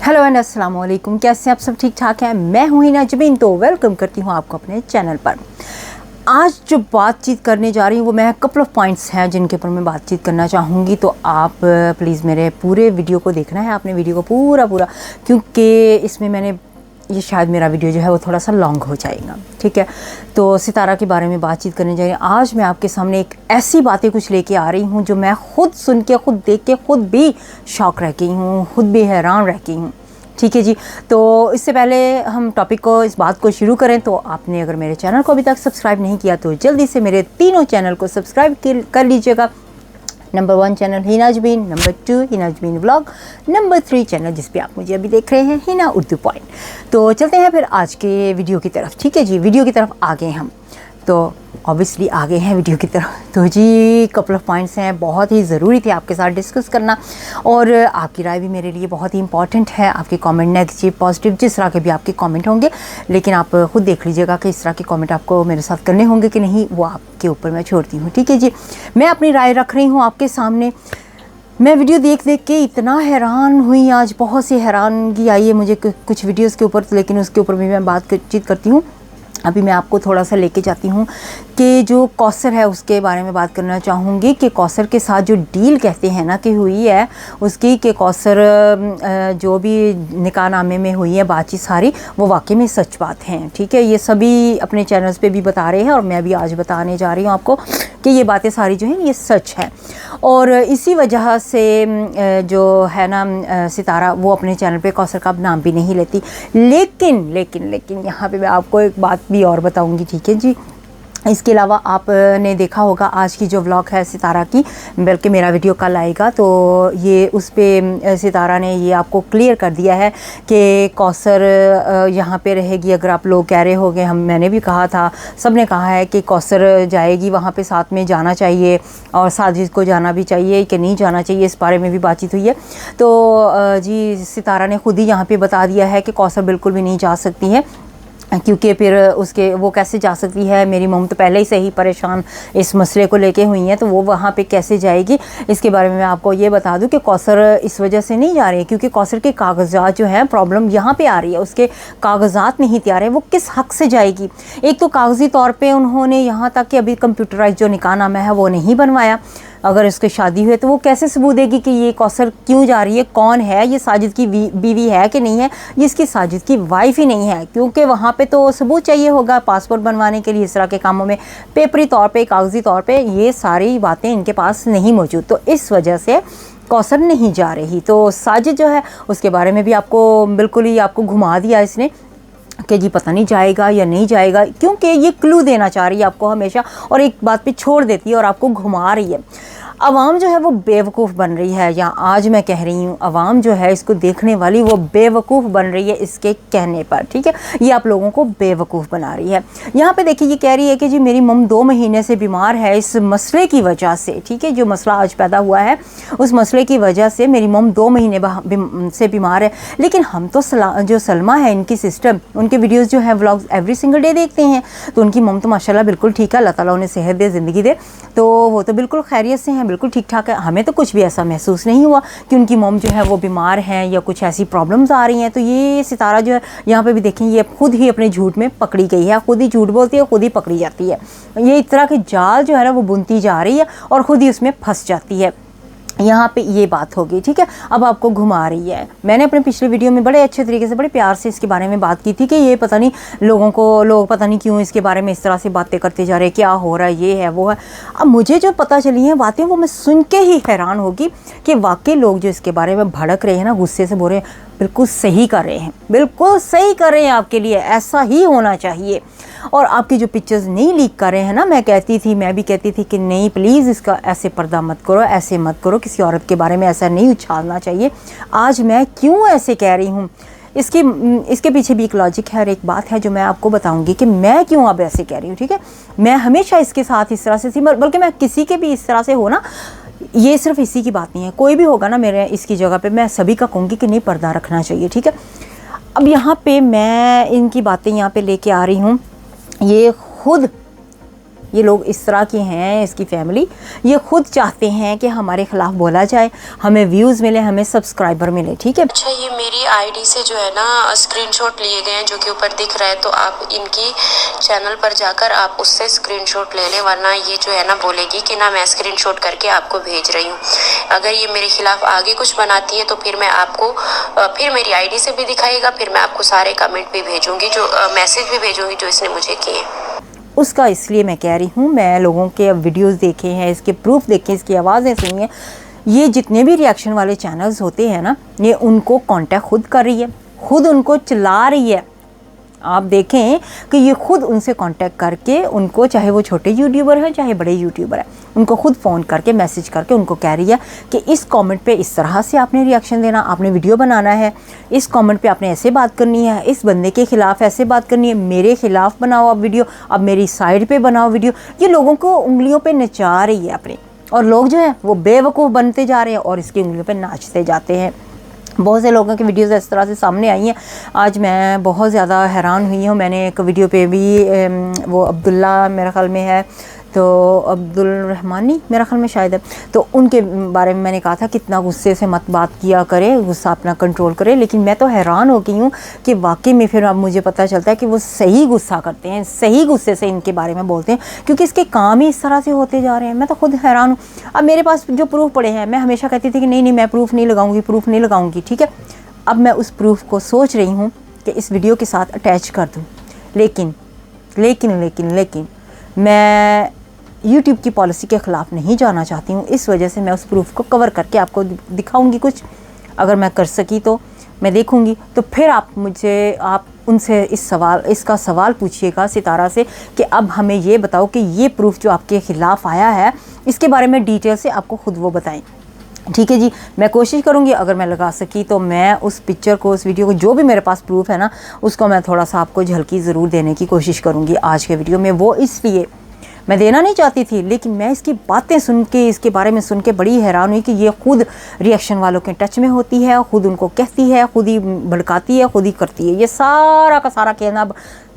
Hello and अस्सलाम वालेकुम। कैसे आप सब ठीक ठाक हैं? मैं हूँ हिना जबीन, तो वेलकम करती हूँ आपको अपने चैनल पर। आज जो बातचीत करने जा रही हूँ वो मैं कपल ऑफ पॉइंट्स हैं जिनके ऊपर मैं बातचीत करना चाहूँगी। तो आप प्लीज़ मेरे पूरे वीडियो को देखना है, आपने वीडियो को पूरा क्योंकि इसमें मैंने ये शायद मेरा वीडियो जो है वो थोड़ा सा लॉन्ग हो जाएगा, ठीक है। तो सितारा के बारे में बातचीत करने जा रही हूँ। आज मैं आपके सामने एक ऐसी बातें कुछ लेके आ रही हूँ जो मैं खुद सुन के, खुद देख के, खुद भी शॉक रह गई हूँ, खुद भी हैरान रह गई हूँ, ठीक है जी। तो इससे पहले हम टॉपिक को, इस बात को शुरू करें, तो आपने अगर मेरे चैनल को अभी तक सब्सक्राइब नहीं किया तो जल्दी से मेरे तीनों चैनल को सब्सक्राइब कर लीजिएगा। Number 1 channel Hina Jabeen, number 2 Hina Jabeen vlog, number 3 channel जिस पे आप मुझे अभी देख रहे हैं हिना उर्दू पॉइंट। तो चलते हैं फिर आज के वीडियो की तरफ, ठीक है जी। वीडियो की तरफ आ गए हम, तो ऑब्वियसली आ गए हैं वीडियो की तरफ। तो जी कपल ऑफ पॉइंट्स हैं, बहुत ही ज़रूरी थे आपके साथ डिस्कस करना, और आपकी राय भी मेरे लिए बहुत ही इंपॉर्टेंट है। आपके कमेंट नेगेटिव पॉजिटिव जिस तरह के भी आपके कमेंट होंगे, लेकिन आप खुद देख लीजिएगा कि इस तरह के कमेंट आपको मेरे साथ करने होंगे कि नहीं, वो आपके ऊपर मैं छोड़ती हूँ, ठीक है जी। मैं अपनी राय रख रही हूँ आपके सामने। मैं वीडियो देख के इतना हैरान हुई, आज बहुत सी हैरानगी आई है मुझे कुछ वीडियोस के ऊपर, लेकिन उसके ऊपर भी मैं बातचीत करती हूँ। अभी मैं आपको थोड़ा सा लेके जाती हूँ कि जो कौसर है उसके बारे में बात करना चाहूँगी कि कौसर के साथ जो डील कहते हैं ना कि हुई है उसकी, कि कौसर जो भी निकाहनामे में हुई है बातचीत सारी, वो वाकई में सच बात है, ठीक है। ये सभी अपने चैनल्स पे भी बता रहे हैं और मैं भी आज बताने जा रही हूँ आपको कि ये बातें सारी जो हैं ये सच है। और इसी वजह से जो है ना सितारा, वो अपने चैनल पे कौसर का नाम भी नहीं लेती। लेकिन यहाँ पे मैं आपको एक बात भी और बताऊंगी, ठीक है जी। इसके अलावा आपने देखा होगा आज की जो व्लॉग है सितारा की, बल्कि मेरा वीडियो कल आएगा, तो ये उस पे सितारा ने ये आपको क्लियर कर दिया है कि कौसर यहाँ पे रहेगी। अगर आप लोग कह रहे होंगे, मैंने भी कहा था, सब ने कहा है कि कौसर जाएगी वहाँ पे, साथ में जाना चाहिए और साजिद को जाना भी चाहिए कि नहीं जाना चाहिए, इस बारे में भी बातचीत हुई है। तो जी सितारा ने खुद ही यहाँ पे बता दिया है कि कौसर बिल्कुल भी नहीं जा सकती है, क्योंकि फिर उसके वो कैसे जा सकती है। मेरी मम तो पहले ही से ही परेशान इस मसले को लेके हुई हैं, तो वो वहाँ पे कैसे जाएगी। इसके बारे में मैं आपको ये बता दूं कि कौसर इस वजह से नहीं जा रही है क्योंकि कौसर के कागजात जो हैं, प्रॉब्लम यहाँ पे आ रही है, उसके कागजात नहीं तैयार है। वो किस हक से जाएगी? एक तो कागजी तौर पर उन्होंने यहाँ तक कि अभी कंप्यूटराइज जो निकाहनामा है वो नहीं बनवाया। अगर इसकी शादी हुई तो वो कैसे सबूत देगी कि ये कौसर क्यों जा रही है, कौन है ये, साजिद की बीवी है कि नहीं है, ये इसकी साजिद की वाइफ ही नहीं है, क्योंकि वहाँ पे तो सबूत चाहिए होगा पासपोर्ट बनवाने के लिए। इस तरह के कामों में पेपरी तौर पे, कागजी तौर पे ये सारी बातें इनके पास नहीं मौजूद, तो इस वजह से कौसर नहीं जा रही। तो साजिद जो है उसके बारे में भी आपको बिल्कुल ही आपको घुमा दिया इसने कि जी पता नहीं जाएगा या नहीं जाएगा, क्योंकि ये क्लू देना चाह रही है आपको हमेशा, और एक बात पे छोड़ देती है और आपको घुमा रही है। अवाम जो है वो बेवकूफ़ बन रही है, या आज मैं कह रही हूँ अवाम जो है इसको देखने वाली वो बेवकूफ़ बन रही है इसके कहने पर, ठीक है। ये आप लोगों को बेवकूफ़ बना रही है। यहाँ पे देखिए, ये कह रही है कि जी मेरी मम 2 महीने से बीमार है इस मसले की वजह से, ठीक है। जो मसला आज पैदा हुआ है उस मसले की वजह से मेरी मम 2 महीने से बीमार है। लेकिन हम तो जो सलमा है इनकी सिस्टर, उनके वीडियोज़ जो है व्लॉग्स एवरी सिंगल डे देखते हैं, तो उनकी मम तो माशाल्लाह बिल्कुल ठीक है, अल्लाह ताला उन्हें सेहत दे, ज़िंदगी दे, तो वो तो बिल्कुल खैरियत से हैं, बिल्कुल ठीक ठाक है। हमें तो कुछ भी ऐसा महसूस नहीं हुआ कि उनकी मॉम जो है वो बीमार हैं या कुछ ऐसी प्रॉब्लम्स आ रही हैं। तो ये सितारा जो है यहाँ पे भी देखें, ये खुद ही अपने झूठ में पकड़ी गई है, खुद ही झूठ बोलती है, खुद ही पकड़ी जाती है। ये इस तरह के जाल जो है ना वो बुनती जा रही है और खुद ही उसमें फंस जाती है। यहाँ पे ये बात होगी, ठीक है। अब आपको घुमा रही है। मैंने अपने पिछले वीडियो में बड़े अच्छे तरीके से, बड़े प्यार से इसके बारे में बात की थी कि ये पता नहीं लोग पता नहीं क्यों इसके बारे में इस तरह से बातें करते जा रहे हैं, क्या हो रहा है, ये है वो है। अब मुझे जो पता चली हैं बातें वो मैं सुन के ही हैरान होगी कि वाकई लोग जो इसके बारे में भड़क रहे हैं ना, गुस्से से बोल रहे हैं, बिल्कुल सही कर रहे हैं, बिल्कुल सही कर रहे हैं। आपके लिए ऐसा ही होना चाहिए। और आपकी जो पिक्चर्स नहीं लीक कर रहे हैं ना, मैं भी कहती थी कि नहीं प्लीज़ इसका ऐसे पर्दा मत करो, ऐसे मत करो, किसी औरत के बारे में ऐसा नहीं उछालना चाहिए। आज मैं क्यों ऐसे कह रही हूँ, इसके पीछे भी एक लॉजिक है और एक बात है जो मैं आपको बताऊंगी कि मैं क्यों अब ऐसे कह रही हूँ, ठीक है। मैं हमेशा इसके साथ इस तरह से थी, बल्कि मैं किसी के भी इस तरह से हो ना, ये सिर्फ इसी की बात नहीं है, कोई भी होगा ना मेरे इसकी जगह पे, मैं सभी का कहूँगी कि नहीं पर्दा रखना चाहिए, ठीक है। अब यहाँ पे मैं इनकी बातें यहाँ पे लेके आ रही हूँ, ये खुद ये लोग इस तरह के हैं, इसकी फैमिली, ये खुद चाहते हैं कि हमारे खिलाफ बोला जाए, हमें व्यूज़ मिले, हमें सब्सक्राइबर मिले, ठीक है। अच्छा, ये मेरी आईडी से जो है ना स्क्रीनशॉट लिए गए हैं, जो कि ऊपर दिख रहा है, तो आप इनकी चैनल पर जाकर आप उससे स्क्रीनशॉट ले लें, वरना ये जो है ना बोलेगी कि ना मैं स्क्रीनशॉट करके आपको भेज रही हूँ। अगर ये मेरे खिलाफ आगे कुछ बनाती है तो फिर मैं आपको फिर मेरी आईडी से भी दिखाएगा, फिर मैं आपको सारे कमेंट भी भेजूँगी, जो मैसेज भी भेजूँगी जो इसने मुझे किए। उसका इसलिए मैं कह रही हूँ, मैं लोगों के वीडियोस देखे हैं, इसके प्रूफ देखे, इसकी आवाज़ें सुनी हैं। ये जितने भी रिएक्शन वाले चैनल्स होते हैं ना, ये उनको कांटेक्ट खुद कर रही है, खुद उनको चला रही है। आप देखें कि ये खुद उनसे कांटेक्ट करके उनको, चाहे वो छोटे यूट्यूबर हैं चाहे बड़े यूट्यूबर हैं, उनको खुद फ़ोन करके मैसेज करके उनको कह रही है कि इस कमेंट पे इस तरह से आपने रिएक्शन देना, आपने वीडियो बनाना है, इस कमेंट पे आपने ऐसे बात करनी है, इस बंदे के ख़िलाफ़ ऐसे बात करनी है, मेरे ख़िलाफ़ बनाओ आप वीडियो, अब मेरी साइड पे बनाओ वीडियो। ये लोगों को उंगलियों पे नचा रही है अपनी, और लोग जो है वो बेवकूफ़ बनते जा रहे हैं और इसकी उंगलियों पे नाचते जाते हैं। बहुत से लोगों की वीडियोस इस तरह से सामने आई हैं। आज मैं बहुत ज़्यादा हैरान हुई हूँ। मैंने एक वीडियो पे भी वो अब्दुल्ला मेरे ख़्याल में है, तो अब्दुल रहमानी मेरा ख्याल में शायद है, तो उनके बारे में मैंने कहा था कितना गुस्से से मत बात किया करे, गुस्सा अपना कंट्रोल करे। लेकिन मैं तो हैरान हो गई हूँ कि वाकई में फिर अब मुझे पता चलता है कि वो सही गुस्सा करते हैं, सही गुस्से से इनके बारे में बोलते हैं, क्योंकि इसके काम ही इस तरह से होते जा रहे हैं। मैं तो खुद हैरान हूँ। अब मेरे पास जो प्रूफ पड़े हैं, मैं हमेशा कहती थी कि नहीं मैं प्रूफ नहीं लगाऊँगी, ठीक है। अब मैं उस प्रूफ को सोच रही हूँ कि इस वीडियो के साथ अटैच कर दूँ, लेकिन मैं YouTube की पॉलिसी के ख़िलाफ़ नहीं जाना चाहती हूँ। इस वजह से मैं उस प्रूफ को कवर करके आपको दिखाऊंगी कुछ, अगर मैं कर सकी तो मैं देखूंगी। तो फिर आप उनसे इसका सवाल पूछिएगा सितारा से कि अब हमें ये बताओ कि ये प्रूफ जो आपके ख़िलाफ़ आया है, इसके बारे में डिटेल से आपको खुद वो बताएं। ठीक है जी, मैं कोशिश करूँगी, अगर मैं लगा सकी तो मैं उस पिक्चर को, उस वीडियो को, जो भी मेरे पास प्रूफ है ना, उसको मैं थोड़ा सा आपको झलकी ज़रूर देने की कोशिश करूँगी आज के वीडियो में। वो इसलिए मैं देना नहीं चाहती थी, लेकिन मैं इसकी बातें सुन के, इसके बारे में सुन के बड़ी हैरान हुई कि ये खुद रिएक्शन वालों के टच में होती है, खुद उनको कहती है, खुद ही भड़काती है, खुद ही करती है। ये सारा का सारा कहना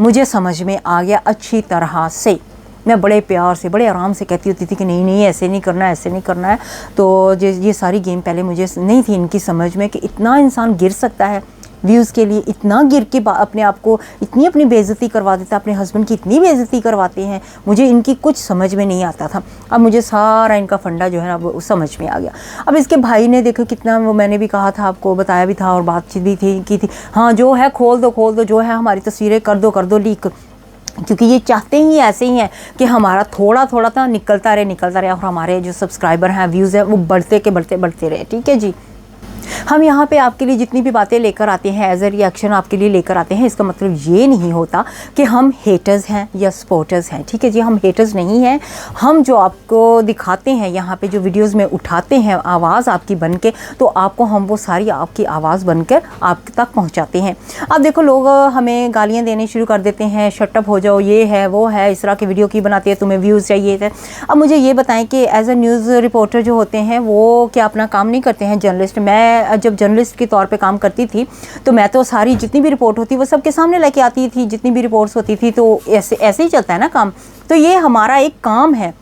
मुझे समझ में आ गया अच्छी तरह से। मैं बड़े प्यार से, बड़े आराम से कहती होती थी कि नहीं ऐसे नहीं करना है, ऐसे नहीं करना है। तो ये सारी गेम पहले मुझे नहीं थी इनकी समझ में कि इतना इंसान गिर सकता है व्यूज़ के लिए, इतना गिर के अपने आप को इतनी अपनी बेइज्जती करवा देता, अपने हस्बैंड की इतनी बेइज्जती करवाते हैं। मुझे इनकी कुछ समझ में नहीं आता था। अब मुझे सारा इनका फंडा जो है ना वो समझ में आ गया। अब इसके भाई ने देखो कितना, वो मैंने भी कहा था, आपको बताया भी था और बातचीत भी की थी, हाँ जो है खोल दो, जो है हमारी तस्वीरें कर दो लीक, क्योंकि ये चाहते ही ऐसे ही हैं कि हमारा थोड़ा थोड़ा था निकलता रहे और हमारे जो सब्सक्राइबर हैं, व्यूज़ हैं, वो बढ़ते रहे। ठीक है जी, हम यहाँ पे आपके लिए जितनी भी बातें लेकर आते हैं एज ए रिएक्शन आपके लिए लेकर आते हैं, इसका मतलब ये नहीं होता कि हम हेटर्स हैं या सपोर्टर्स हैं। ठीक है जी, हम हेटर्स नहीं हैं। हम जो आपको दिखाते हैं यहाँ पे, जो वीडियोस में उठाते हैं आवाज़ आपकी बन के, तो आपको हम वो सारी आपकी आवाज़ बनकर आप तक पहुँचाते हैं। अब देखो लोग हमें गालियाँ देने शुरू कर देते हैं, शटअप हो जाओ, ये है वो है, इस तरह की वीडियो की बनाती है, तुम्हें व्यूज़ चाहिए थे। अब मुझे ये बताएं कि एज ए न्यूज़ रिपोर्टर जो होते हैं वो क्या अपना काम नहीं करते हैं? जर्नलिस्ट, मैं जब जर्नलिस्ट के तौर पे काम करती थी तो मैं तो सारी जितनी भी रिपोर्ट होती वो सबके सामने लेके आती थी, जितनी भी रिपोर्ट्स होती थी, तो ऐसे ही चलता है ना काम। तो ये हमारा एक काम है,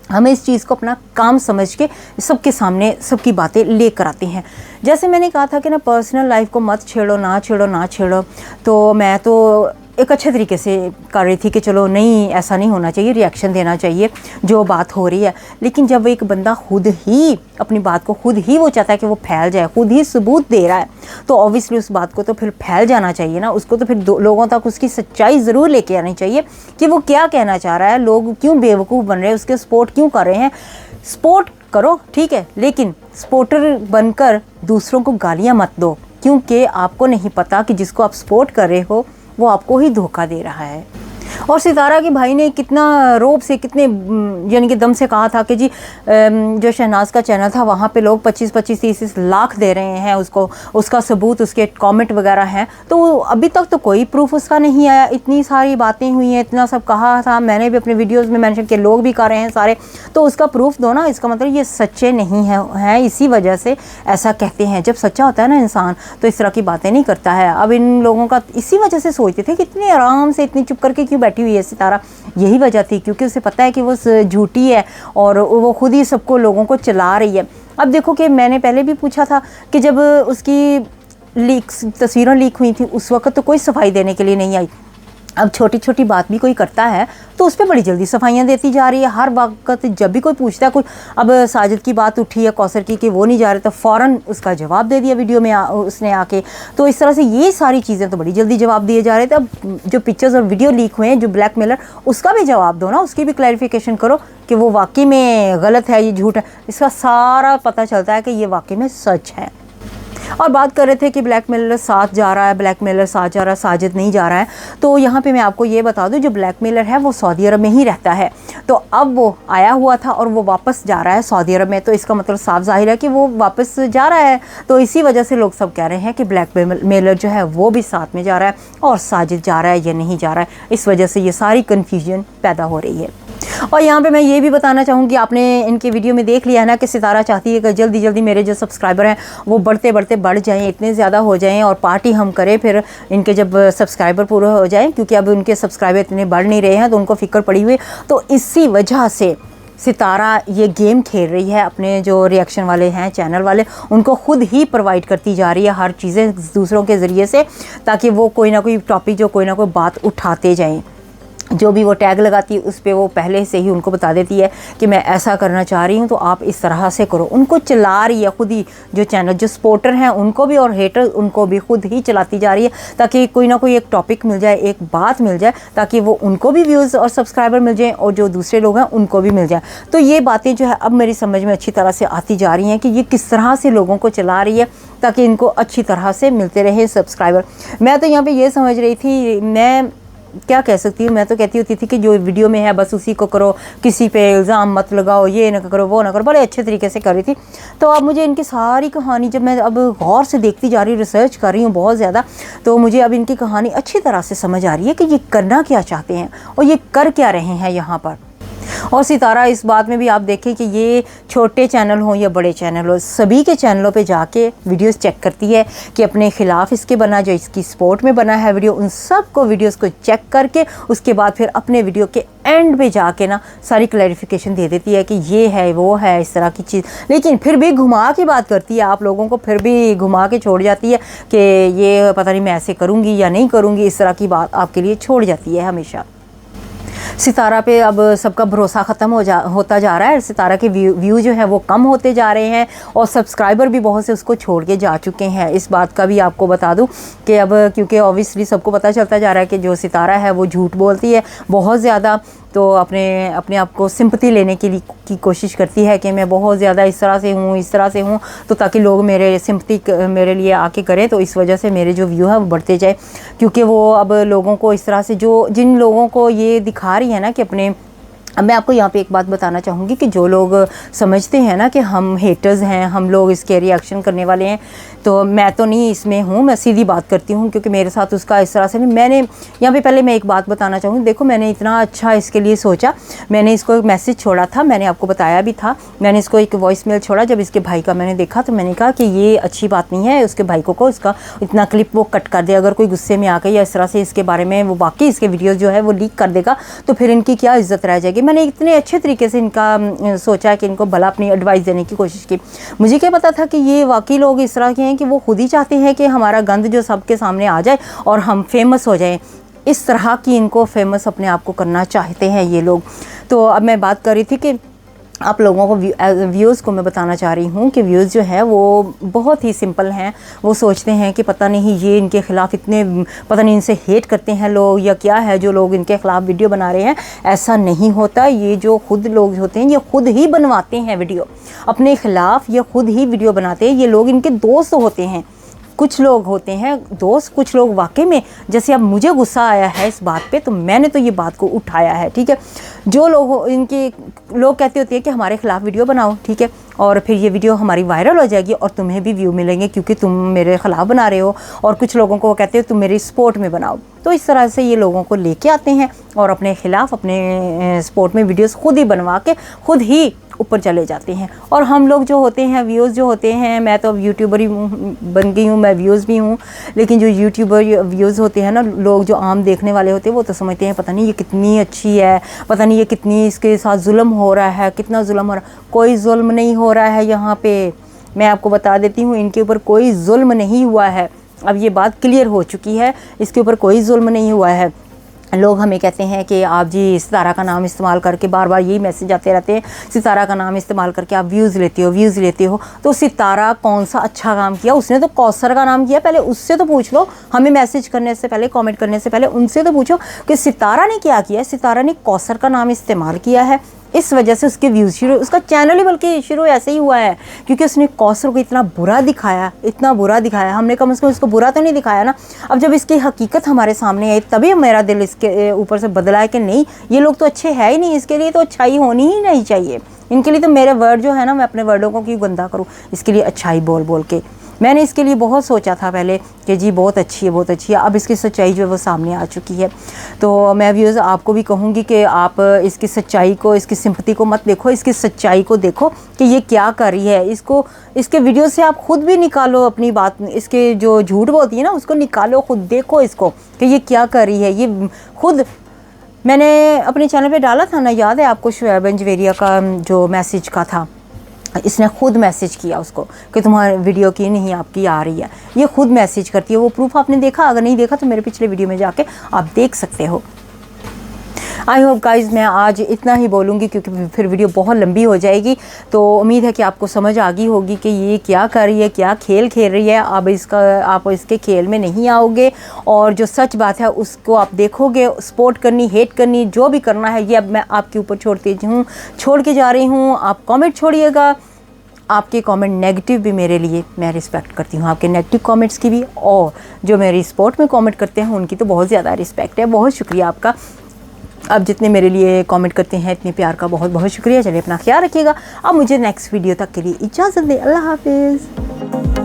हमें इस चीज़ को अपना काम समझ के सबके सामने सबकी बातें लेकर आते हैं। जैसे मैंने कहा था कि ना पर्सनल लाइफ को मत छेड़ो, ना छेड़ो, तो मैं तो एक अच्छे तरीके से कर रही थी कि चलो नहीं ऐसा नहीं होना चाहिए, रिएक्शन देना चाहिए जो बात हो रही है। लेकिन जब एक बंदा खुद ही अपनी बात को खुद ही वो चाहता है कि वो फैल जाए, खुद ही सबूत दे रहा है, तो ऑब्वियसली उस बात को तो फिर फैल जाना चाहिए ना, उसको तो फिर लोगों तक उसकी सच्चाई ज़रूर लेके आनी चाहिए कि वो क्या कहना चाह रहा है, लोग क्यों बेवकूफ़ बन रहे हैं, उसके सपोर्ट क्यों कर रहे हैं। सपोर्ट करो ठीक है, लेकिन सपोर्टर बनकर दूसरों को गालियाँ मत दो, क्योंकि आपको नहीं पता कि जिसको आप सपोर्ट कर रहे हो वो आपको ही धोखा दे रहा है। और सितारा के भाई ने कितना रोब से, कितने यानी कि दम से कहा था कि जी जो शहनाज का चैनल था वहाँ पे लोग 25-30 लाख दे रहे हैं उसको, उसका सबूत उसके कमेंट वगैरह हैं। तो अभी तक तो कोई प्रूफ उसका नहीं आया। इतनी सारी बातें हुई हैं, इतना सब कहा था, मैंने भी अपने वीडियोज़ में मेंशन किया, लोग भी कर रहे हैं सारे, तो उसका प्रूफ दो ना। इसका मतलब ये सच्चे नहीं हैं, इसी वजह से ऐसा कहते हैं। जब सच्चा होता है ना इंसान तो इस तरह की बातें नहीं करता है। अब इन लोगों का इसी वजह से सोचते थे कि इतने आराम से इतनी चुप करके क्यों बैठी हुई है सितारा, यही वजह थी, क्योंकि उसे पता है कि वो झूठी है और वो खुद ही सबको लोगों को चला रही है। अब देखो कि मैंने पहले भी पूछा था कि जब उसकी तस्वीरें लीक हुई थी उस वक्त तो कोई सफाई देने के लिए नहीं आई। अब छोटी छोटी बात भी कोई करता है तो उस पर बड़ी जल्दी सफाइयाँ देती जा रही है। हर वक्त जब भी कोई पूछता है, कोई अब साजिद की बात उठी है कौसर की कि वो नहीं जा रहे, तो फ़ौरन उसका जवाब दे दिया वीडियो में उसने आके। तो इस तरह से ये सारी चीज़ें तो बड़ी जल्दी जवाब दिए जा रहे थे। अब जो पिक्चर्स और वीडियो लीक हुए हैं, जो ब्लैकमेलर, उसका भी जवाब दो ना, उसकी भी क्लैरिफिकेशन करो कि वो वाकई में गलत है, ये झूठ है। इसका सारा पता चलता है कि ये वाकई में सच है। और बात कर रहे थे कि ब्लैकमेलर साथ जा रहा है, ब्लैकमेलर साथ जा रहा है, साजिद नहीं जा रहा है। तो यहाँ पे मैं आपको ये बता दूँ, जो ब्लैकमेलर है वो सऊदी अरब में ही रहता है। तो अब वो आया हुआ था और वो वापस जा रहा है सऊदी अरब में, तो इसका मतलब साफ जाहिर है कि वो वापस जा रहा है। तो इसी वजह से लोग सब कह रहे हैं कि ब्लैकमेलर जो है वो भी साथ में जा रहा है और साजिद जा रहा है या नहीं जा रहा है। इस वजह से ये सारी कन्फ्यूजन पैदा हो रही है। और यहाँ पे मैं ये भी बताना चाहूँगी, आपने इनके वीडियो में देख लिया है ना कि सितारा चाहती है कि जल्दी जल्दी मेरे जो सब्सक्राइबर हैं वो बढ़ते बढ़ते बढ़ जाएं, इतने ज़्यादा हो जाएं और पार्टी हम करें फिर इनके जब सब्सक्राइबर पूरे हो जाएं, क्योंकि अब उनके सब्सक्राइबर इतने बढ़ नहीं रहे हैं तो उनको फ़िक्र पड़ी हुई। तो इसी वजह से सितारा ये गेम खेल रही है, अपने जो रिएक्शन वाले हैं चैनल वाले उनको खुद ही प्रोवाइड करती जा रही है हर चीज़ें दूसरों के ज़रिए से, ताकि वो कोई ना कोई टॉपिक, जो कोई ना कोई बात उठाते जाएँ। जो भी वो टैग लगाती है उस पर वो पहले से ही उनको बता देती है कि मैं ऐसा करना चाह रही हूँ तो आप इस तरह से करो। उनको चला रही है खुद ही, जो चैनल, जो सपोर्टर हैं उनको भी और हेटर उनको भी खुद ही चलाती जा रही है, ताकि कोई ना कोई एक टॉपिक मिल जाए, एक बात मिल जाए, ताकि वो उनको भी व्यूज़ और सब्सक्राइबर मिल जाएँ और जो दूसरे लोग हैं उनको भी मिल जाए। तो ये बातें जो है अब मेरी समझ में अच्छी तरह से आती जा रही हैं कि ये किस तरह से लोगों को चला रही है ताकि इनको अच्छी तरह से मिलते रहे सब्सक्राइबर। मैं तो यहाँ पर ये समझ रही थी, मैं क्या कह सकती हूँ, मैं तो कहती होती थी कि जो वीडियो में है बस उसी को करो, किसी पे इल्ज़ाम मत लगाओ, ये ना करो वो ना करो, बड़े अच्छे तरीके से कर रही थी। तो अब मुझे इनकी सारी कहानी जब मैं अब गौर से देखती जा रही हूँ, रिसर्च कर रही हूँ बहुत ज़्यादा, तो मुझे अब इनकी कहानी अच्छी तरह से समझ आ रही है कि ये करना क्या चाहते हैं और ये कर क्या रहे हैं यहाँ पर। और सितारा इस बात में भी आप देखें कि ये छोटे चैनल हों या बड़े चैनल हो, सभी के चैनलों पे जाके वीडियोस चेक करती है कि अपने ख़िलाफ़ इसके बना, जो इसकी सपोर्ट में बना है वीडियो, उन सब को वीडियोस को चेक करके उसके बाद फिर अपने वीडियो के एंड पे जाके ना सारी क्लैरिफिकेशन दे देती है कि ये है वो है इस तरह की चीज़। लेकिन फिर भी घुमा के बात करती है, आप लोगों को फिर भी घुमा के छोड़ जाती है कि ये पता नहीं मैं ऐसे करूँगी या नहीं करूँगी, इस तरह की बात आपके लिए छोड़ जाती है हमेशा। सितारा पे अब सबका भरोसा ख़त्म होता जा रहा है। सितारा के व्यू जो है वो कम होते जा रहे हैं और सब्सक्राइबर भी बहुत से उसको छोड़ के जा चुके हैं। इस बात का भी आपको बता दूं कि अब क्योंकि ऑब्वियसली सबको पता चलता जा रहा है कि जो सितारा है वो झूठ बोलती है बहुत ज़्यादा, तो अपने आप को सिंपैथी लेने की कोशिश करती है कि मैं बहुत ज़्यादा इस तरह से हूँ तो ताकि लोग मेरे सिंपैथी मेरे लिए आके करें, तो इस वजह से मेरे जो व्यू है वो बढ़ते जाए। क्योंकि वो अब लोगों को इस तरह से जिन लोगों को ये दिखा रही है ना कि अपने, अब मैं आपको यहाँ पे एक बात बताना चाहूँगी कि जो लोग समझते हैं ना कि हम हेटर्स हैं, हम लोग इसके रिएक्शन करने वाले हैं, तो मैं तो नहीं इसमें हूँ, मैं सीधी बात करती हूँ क्योंकि मेरे साथ उसका इस तरह से नहीं। मैंने यहाँ पे पहले मैं एक बात बताना चाहूँगी, देखो मैंने इतना अच्छा इसके लिए सोचा, मैंने इसको एक मैसेज छोड़ा था, मैंने आपको बताया भी था, मैंने इसको एक वॉइस मेल छोड़ा जब इसके भाई का मैंने देखा, तो मैंने कहा कि ये अच्छी बात नहीं है, उसके भाई को इसका इतना क्लिप वो कट कर दे। अगर कोई गुस्से में आकर या इस तरह से इसके बारे में वो बाकी इसके वीडियोज़ जो है वो लीक कर देगा तो फिर इनकी क्या इज्जत रह जाएगी। मैंने इतने अच्छे तरीके से इनका सोचा कि इनको भला अपनी एडवाइस देने की कोशिश की। मुझे क्या पता था कि ये वाकई लोग इस तरह के हैं कि वो खुद ही चाहते हैं कि हमारा गंद जो सबके सामने आ जाए और हम फेमस हो जाएं। इस तरह की इनको फेमस अपने आप को करना चाहते हैं ये लोग। तो अब मैं बात कर रही थी कि आप लोगों को व्यूज़ को मैं बताना चाह रही हूँ कि व्यूज़ जो है वो बहुत ही सिंपल हैं। वो सोचते हैं कि पता नहीं ये इनके ख़िलाफ़ इतने, पता नहीं इनसे हेट करते हैं लोग या क्या है जो लोग इनके ख़िलाफ़ वीडियो बना रहे हैं। ऐसा नहीं होता, ये जो खुद लोग होते हैं ये खुद ही बनवाते हैं वीडियो अपने ख़िलाफ़, ये खुद ही वीडियो बनाते हैं। ये लोग इनके दोस्त होते हैं, कुछ लोग होते हैं दोस्त, कुछ लोग वाकई में, जैसे अब मुझे गुस्सा आया है इस बात पे तो मैंने तो ये बात को उठाया है, ठीक है। जो लोग इनके लोग कहते होते हैं कि हमारे ख़िलाफ़ वीडियो बनाओ, ठीक है, और फिर ये वीडियो हमारी वायरल हो जाएगी और तुम्हें भी व्यू मिलेंगे क्योंकि तुम मेरे ख़िलाफ़ बना रहे हो। और कुछ लोगों को वो कहते हैं तुम मेरी सपोर्ट में बनाओ। तो इस तरह से ये लोगों को लेके आते हैं और अपने ख़िलाफ़, अपने सपोर्ट में वीडियोस खुद ही बनवा के खुद ही ऊपर चले जाते हैं। और हम लोग जो होते हैं, व्यूज़ जो होते हैं, मैं तो अब यूट्यूबर ही बन गई हूँ, मैं व्यूज़ भी हूँ, लेकिन जो यूट्यूबर व्यूज़ होते हैं ना, लोग जो आम देखने वाले होते हैं वो तो समझते हैं पता नहीं ये कितनी अच्छी है, पता नहीं ये कितनी इसके साथ जुल्म हो रहा है, कितना जुल्म हो रहा है। कोई जुल्म नहीं हो रहा है यहाँ पे, मैं आपको बता देती हूँ, इनके ऊपर कोई जुल्म नहीं हुआ है। अब ये बात क्लियर हो चुकी है, इसके ऊपर कोई जुल्म नहीं हुआ है। लोग हमें कहते हैं कि आप जी सितारा का नाम इस्तेमाल करके, बार बार यही मैसेज आते रहते हैं, सितारा का नाम इस्तेमाल करके आप व्यूज़ लेते हो। तो सितारा कौन सा अच्छा काम किया? उसने तो कौसर का नाम किया, पहले उससे तो पूछ लो। हमें मैसेज करने से पहले, कमेंट करने से पहले उनसे तो पूछो कि सितारा ने क्या किया। सितारा ने कौसर का नाम इस्तेमाल किया है, इस वजह से उसके व्यूज़ शुरू, उसका चैनल ही बल्कि शुरू ऐसे ही हुआ है क्योंकि उसने कौसर को इतना बुरा दिखाया, इतना बुरा दिखाया। हमने कम से कम उसको बुरा तो नहीं दिखाया ना। अब जब इसकी हकीकत हमारे सामने आई तभी मेरा दिल इसके ऊपर से बदला है कि नहीं, ये लोग तो अच्छे है ही नहीं, इसके लिए तो अच्छाई होनी ही नहीं चाहिए। इनके लिए तो मेरे वर्ड जो है ना, मैं अपने वर्डों को क्यों गंदा करूँ, इसके लिए अच्छाई बोल बोल के। मैंने इसके लिए बहुत सोचा था पहले कि जी बहुत अच्छी है, बहुत अच्छी है। अब इसकी सच्चाई जो है वो सामने आ चुकी है। तो मैं व्यूअर्स आपको भी कहूँगी कि आप इसकी सच्चाई को, इसकी सिंपैथी को मत देखो, इसकी सच्चाई को देखो कि ये क्या कर रही है। इसको, इसके वीडियो से आप खुद भी निकालो अपनी बात, इसके जो झूठ बोलती है ना उसको निकालो, खुद देखो इसको कि ये क्या कर रही है। ये खुद मैंने अपने चैनल पे डाला था ना, याद है आपको, शुएब इंजवेरिया का जो मैसेज का था, इसने खुद मैसेज किया उसको कि तुम्हारी वीडियो की नहीं आपकी आ रही है। ये खुद मैसेज करती है, वो प्रूफ आपने देखा? अगर नहीं देखा तो मेरे पिछले वीडियो में जाके आप देख सकते हो। आई होप गाइज़ मैं आज इतना ही बोलूँगी क्योंकि फिर वीडियो बहुत लंबी हो जाएगी। तो उम्मीद है कि आपको समझ आ गई होगी कि ये क्या कर रही है, क्या खेल खेल रही है। अब इसका, आप इसके खेल में नहीं आओगे और जो सच बात है उसको आप देखोगे। सपोर्ट करनी, हेट करनी, जो भी करना है ये अब मैं आपके ऊपर छोड़ के जा रही हूँ। आप कमेंट छोड़िएगा, आपके कमेंट नेगेटिव भी मेरे लिए, मैं रिस्पेक्ट करती हूँ आपके नेगेटिव कमेंट्स की भी, और जो मेरी सपोर्ट में कमेंट करते हैं उनकी तो बहुत ज़्यादा रिस्पेक्ट है। बहुत शुक्रिया आपका, आप जितने मेरे लिए कमेंट करते हैं, इतने प्यार का बहुत बहुत शुक्रिया। चलिए अपना ख्याल रखिएगा। अब मुझे नेक्स्ट वीडियो तक के लिए इजाज़त दें। अल्लाह हाफिज़।